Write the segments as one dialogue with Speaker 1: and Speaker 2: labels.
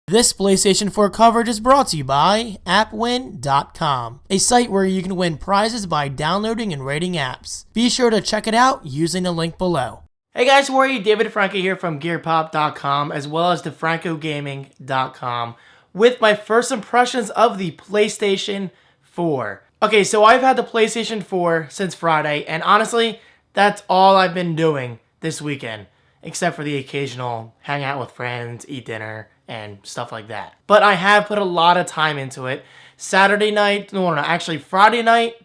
Speaker 1: This PlayStation 4 coverage is brought to you by AppWin.com, a site where you can win prizes by downloading and rating apps. Be sure to check it out using the link below. Hey guys, how are you? David Franco here from GearPop.com as well as DeFrancoGaming.com with my first impressions of the PlayStation 4. Okay, so I've had the PlayStation 4 since Friday, and honestly, that's all I've been doing this weekend, except for the occasional hang out with friends, eat dinner, and stuff like that. But I have put a lot of time into it. Friday night,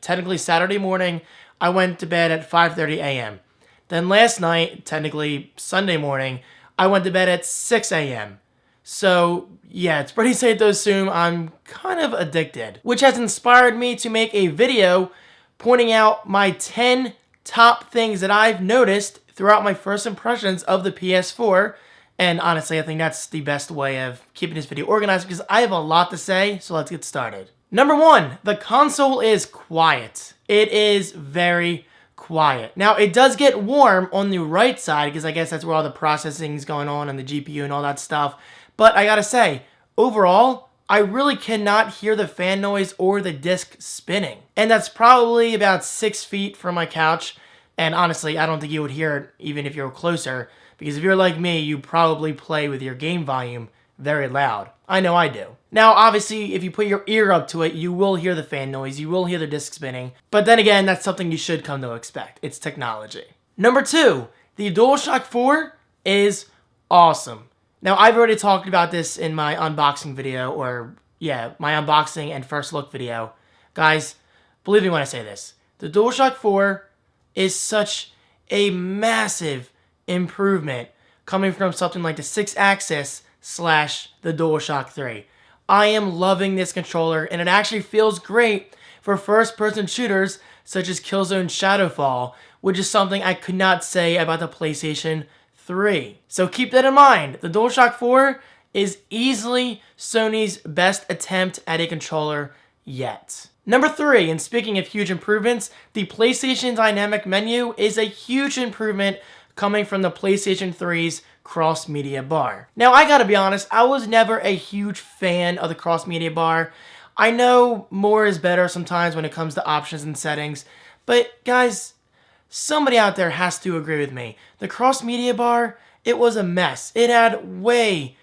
Speaker 1: technically Saturday morning, I went to bed at 5:30 a.m. Then last night, technically Sunday morning, I went to bed at 6 a.m. So yeah, it's pretty safe to assume I'm kind of addicted, which has inspired me to make a video pointing out my 10 top things that I've noticed throughout my first impressions of the PS4. And honestly, I think that's the best way of keeping this video organized because I have a lot to say, so let's get started. Number 1, the console is quiet. It is very quiet. Now, it does get warm on the right side because I guess that's where all the processing is going on and the GPU and all that stuff. But I gotta say, overall, I really cannot hear the fan noise or the disc spinning. And that's probably about 6 feet from my couch. And honestly, I don't think you would hear it even if you were closer. Because if you're like me, you probably play with your game volume very loud. I know I do. Now, obviously, if you put your ear up to it, you will hear the fan noise, you will hear the disc spinning. But then again, that's something you should come to expect. It's technology. Number 2, the DualShock 4 is awesome. Now, I've already talked about this in my unboxing video, my unboxing and first look video. Guys, believe me when I say this. The DualShock 4 is such a massive improvement coming from something like the 6-axis / the DualShock 3. I am loving this controller, and it actually feels great for first-person shooters such as Killzone Shadowfall, which is something I could not say about the PlayStation 3. So keep that in mind. The DualShock 4 is easily Sony's best attempt at a controller yet. Number 3, and speaking of huge improvements, the PlayStation Dynamic Menu is a huge improvement coming from the PlayStation 3's cross-media bar. Now, I gotta be honest, I was never a huge fan of the cross-media bar. I know more is better sometimes when it comes to options and settings, but guys, somebody out there has to agree with me. The cross-media bar, it was a mess. It had way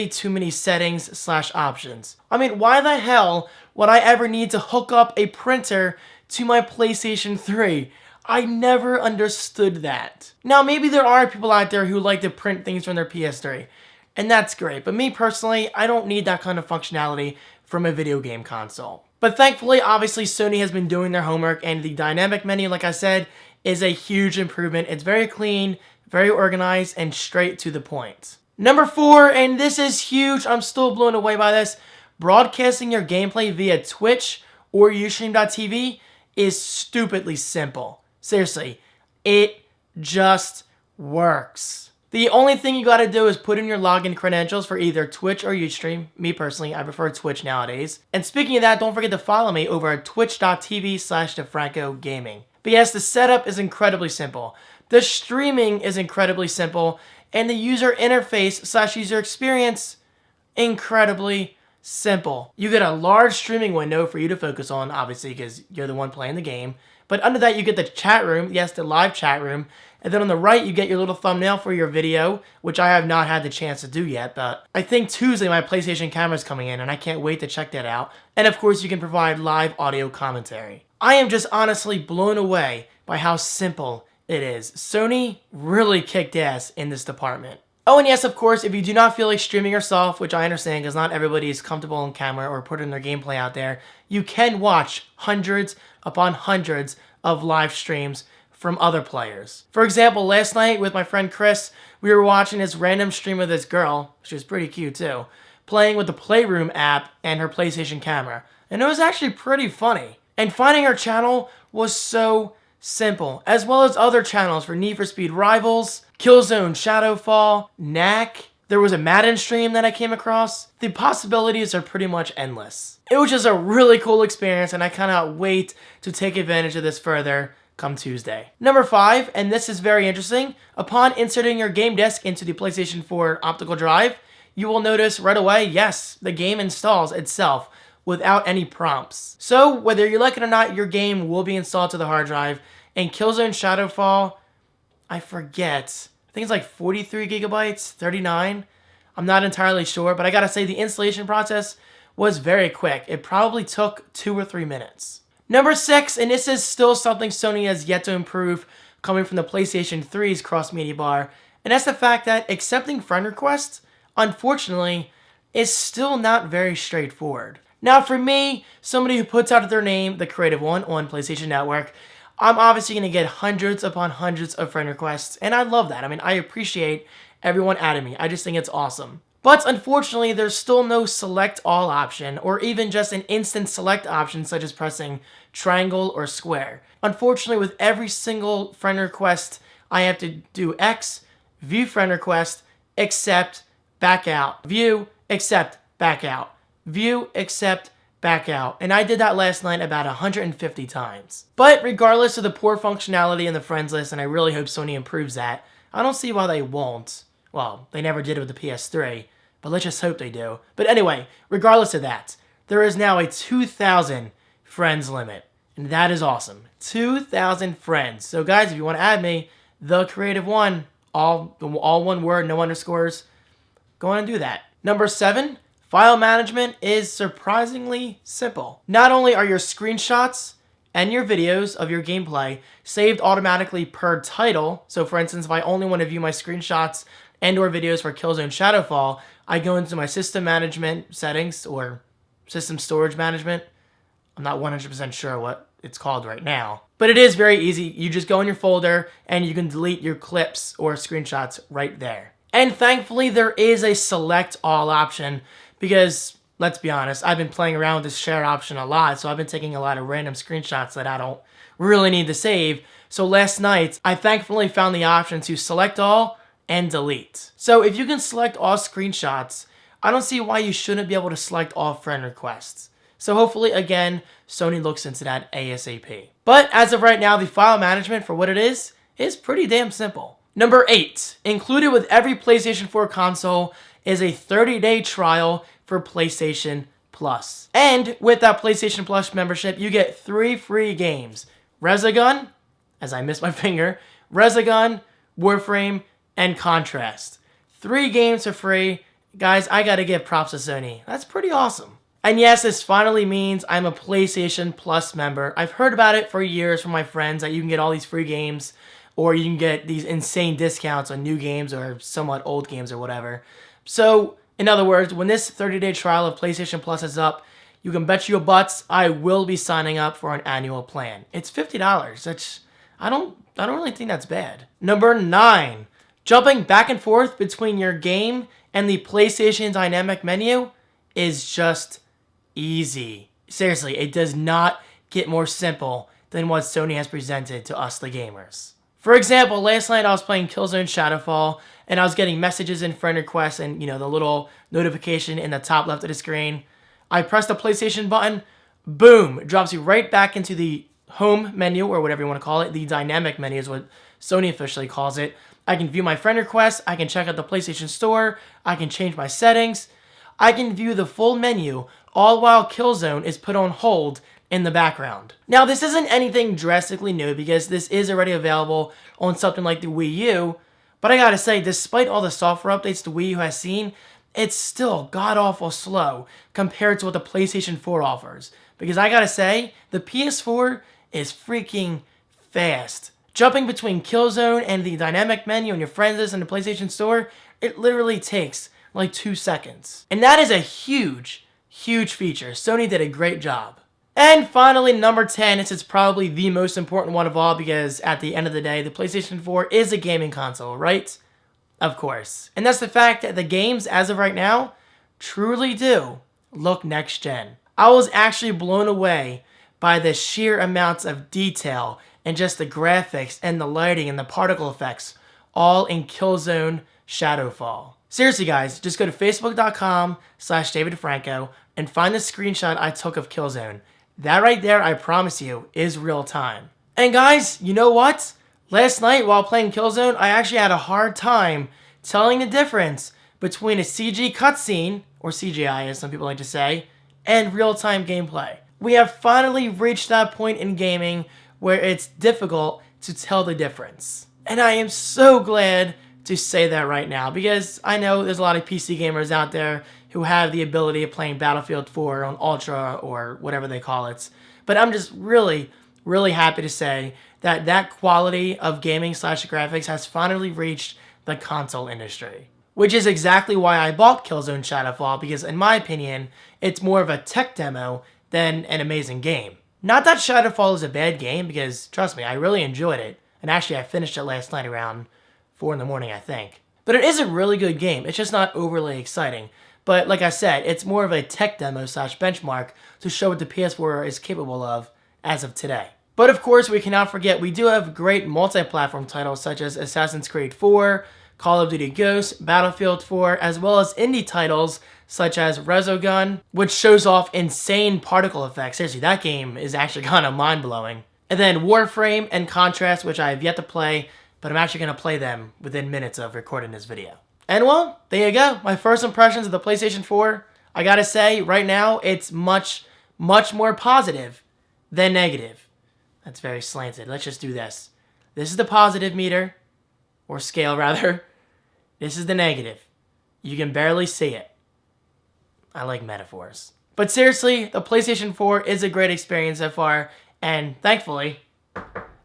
Speaker 1: too many settings / options. I mean, why the hell would I ever need to hook up a printer to my PlayStation 3? I never understood that. Now, maybe there are people out there who like to print things from their PS3, and that's great. But me personally, I don't need that kind of functionality from a video game console. But thankfully, obviously, Sony has been doing their homework, and the dynamic menu, like I said, is a huge improvement. It's very clean, very organized, and straight to the point. Number 4, and this is huge, I'm still blown away by this, broadcasting your gameplay via Twitch or Ustream.tv is stupidly simple. Seriously, it just works. The only thing you gotta do is put in your login credentials for either Twitch or Ustream. Me personally, I prefer Twitch nowadays. And speaking of that, don't forget to follow me over at twitch.tv / DeFrancoGaming. But yes, the setup is incredibly simple. The streaming is incredibly simple. And the user interface / user experience, incredibly simple. You get a large streaming window for you to focus on, obviously, because you're the one playing the game. But under that, you get the chat room, yes, the live chat room. And then on the right, you get your little thumbnail for your video, which I have not had the chance to do yet. But I think Tuesday, my PlayStation camera is coming in, and I can't wait to check that out. And of course, you can provide live audio commentary. I am just honestly blown away by how simple it is. Sony really kicked ass in this department. Oh, and yes, of course, if you do not feel like streaming yourself, which I understand because not everybody is comfortable on camera or putting their gameplay out there, you can watch hundreds upon hundreds of live streams from other players. For example, last night with my friend Chris, we were watching this random stream of this girl, she was pretty cute too, playing with the Playroom app and her PlayStation camera. And it was actually pretty funny. And finding her channel was so simple, as well as other channels for Need for Speed Rivals, Killzone Shadowfall, Knack. There was a Madden stream that I came across. The possibilities are pretty much endless. It was just a really cool experience, and I cannot wait to take advantage of this further come Tuesday. Number 5, and this is very interesting, upon inserting your game disc into the PlayStation 4 optical drive, you will notice right away, yes, the game installs itself without any prompts. So whether you like it or not, your game will be installed to the hard drive. And Killzone Shadowfall, I forget, I think it's like 43 gigabytes, 39. I'm not entirely sure, but I gotta say the installation process was very quick. It probably took 2 or 3 minutes. Number 6, and this is still something Sony has yet to improve coming from the PlayStation 3's cross-media bar, and that's the fact that accepting friend requests, unfortunately, is still not very straightforward. Now for me, somebody who puts out their name, the creative one, on PlayStation Network, I'm obviously going to get hundreds upon hundreds of friend requests, and I love that. I mean, I appreciate everyone adding me. I just think it's awesome. But unfortunately, there's still no select all option, or even just an instant select option such as pressing triangle or square. Unfortunately, with every single friend request, I have to do X, view friend request, accept, back out, view, accept, back out, view, accept, back out. And I did that last night about 150 times. But regardless of the poor functionality in the friends list, and I really hope Sony improves that, I don't see why they won't. Well, they never did it with the PS3, but let's just hope they do. But anyway, regardless of that, there is now a 2,000 friends limit, and that is awesome. 2,000 friends. So guys, if you want to add me, the creative one, all one word, no underscores, go on and do that. Number 7, file management is surprisingly simple. Not only are your screenshots and your videos of your gameplay saved automatically per title, so for instance, if I only want to view my screenshots and or videos for Killzone Shadowfall, I go into my system management settings or system storage management. I'm not 100% sure what it's called right now, but it is very easy. You just go in your folder and you can delete your clips or screenshots right there. And thankfully, there is a select all option because, let's be honest, I've been playing around with this share option a lot, so I've been taking a lot of random screenshots that I don't really need to save. So last night, I thankfully found the option to select all and delete. So if you can select all screenshots, I don't see why you shouldn't be able to select all friend requests. So hopefully, again, Sony looks into that ASAP. But as of right now, the file management for what it is pretty damn simple. Number 8, included with every PlayStation 4 console is a 30-day trial for PlayStation Plus. And with that PlayStation Plus membership, you get 3 free games. Resogun, as I missed my finger, Resogun, Warframe, and Contrast. 3 games for free. Guys, I gotta give props to Sony. That's pretty awesome. And yes, this finally means I'm a PlayStation Plus member. I've heard about it for years from my friends that you can get all these free games, or you can get these insane discounts on new games or somewhat old games or whatever. So, in other words, when this 30-day trial of PlayStation Plus is up, you can bet your butts I will be signing up for an annual plan. It's $50. That's I don't really think that's bad. Number 9. Jumping back and forth between your game and the PlayStation dynamic menu is just easy. Seriously, it does not get more simple than what Sony has presented to us, the gamers. For example, last night I was playing Killzone Shadowfall, and I was getting messages and friend requests and, the little notification in the top left of the screen. I pressed the PlayStation button, boom, it drops you right back into the home menu, or whatever you want to call it. The dynamic menu is what Sony officially calls it. I can view my friend requests, I can check out the PlayStation Store, I can change my settings, I can view the full menu, all while Killzone is put on hold in the background. Now, this isn't anything drastically new because this is already available on something like the Wii U, but I gotta say, despite all the software updates the Wii U has seen, it's still god-awful slow compared to what the PlayStation 4 offers. Because I gotta say, the PS4 is freaking fast. Jumping between Killzone and the dynamic menu on your friends list in the PlayStation Store, it literally takes like 2 seconds. And that is a huge, huge feature. Sony did a great job. And finally, number 10, this is probably the most important one of all because at the end of the day, the PlayStation 4 is a gaming console, right? Of course. And that's the fact that the games, as of right now, truly do look next gen. I was actually blown away by the sheer amounts of detail and just the graphics and the lighting and the particle effects, all in Killzone Shadowfall. Seriously guys, just go to facebook.com/DavidFranco and find the screenshot I took of Killzone. That right there, I promise you, is real time. And guys, you know what? Last night while playing Killzone, I actually had a hard time telling the difference between a CG cutscene, or CGI as some people like to say, and real-time gameplay. We have finally reached that point in gaming where it's difficult to tell the difference. And I am so glad to say that right now, because I know there's a lot of PC gamers out there who have the ability of playing Battlefield 4 on Ultra or whatever they call it. But I'm just really happy to say that that quality of gaming / graphics has finally reached the console industry. Which is exactly why I bought Killzone Shadowfall, because in my opinion, it's more of a tech demo than an amazing game. Not that Shadowfall is a bad game, because trust me, I really enjoyed it. And actually I finished it last night around 4 in the morning, I think. But it is a really good game. It's just not overly exciting. But like I said, it's more of a tech demo / benchmark to show what the PS4 is capable of as of today. But of course, we cannot forget we do have great multi-platform titles such as Assassin's Creed 4, Call of Duty Ghosts, Battlefield 4, as well as indie titles such as Resogun, which shows off insane particle effects. Seriously, that game is actually kind of mind-blowing. And then Warframe and Contrast, which I have yet to play, but I'm actually going to play them within minutes of recording this video. And well, there you go. My first impressions of the PlayStation 4. I gotta say, right now, it's much more positive than negative. That's very slanted. Let's just do this. This is the positive meter, or scale rather. This is the negative. You can barely see it. I like metaphors. But seriously, the PlayStation 4 is a great experience so far, and thankfully,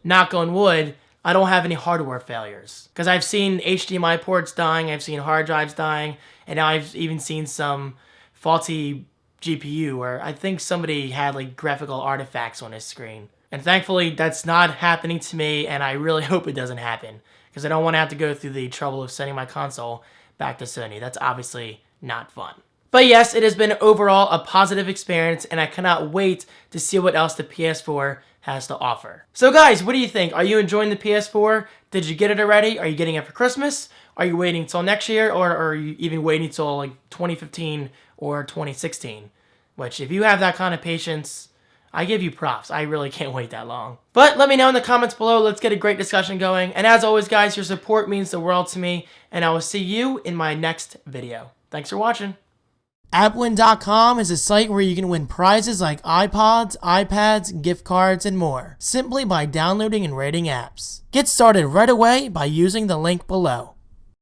Speaker 1: knock on wood, I don't have any hardware failures. Because I've seen HDMI ports dying, I've seen hard drives dying, and now I've even seen some faulty GPU where I think somebody had like graphical artifacts on his screen. And thankfully, that's not happening to me, and I really hope it doesn't happen. Because I don't want to have to go through the trouble of sending my console back to Sony. That's obviously not fun. But yes, it has been overall a positive experience, and I cannot wait to see what else the PS4 has to offer. So guys, what do you think? Are you enjoying the PS4? Did you get it already? Are you getting it for Christmas? Are you waiting until next year? Or are you even waiting until like 2015 or 2016? Which, if you have that kind of patience, I give you props. I really can't wait that long. But let me know in the comments below. Let's get a great discussion going. And as always, guys, your support means the world to me. And I will see you in my next video. Thanks for watching. AppWin.com is a site where you can win prizes like iPods, iPads, gift cards, and more, simply by downloading and rating apps. Get started right away by using the link below.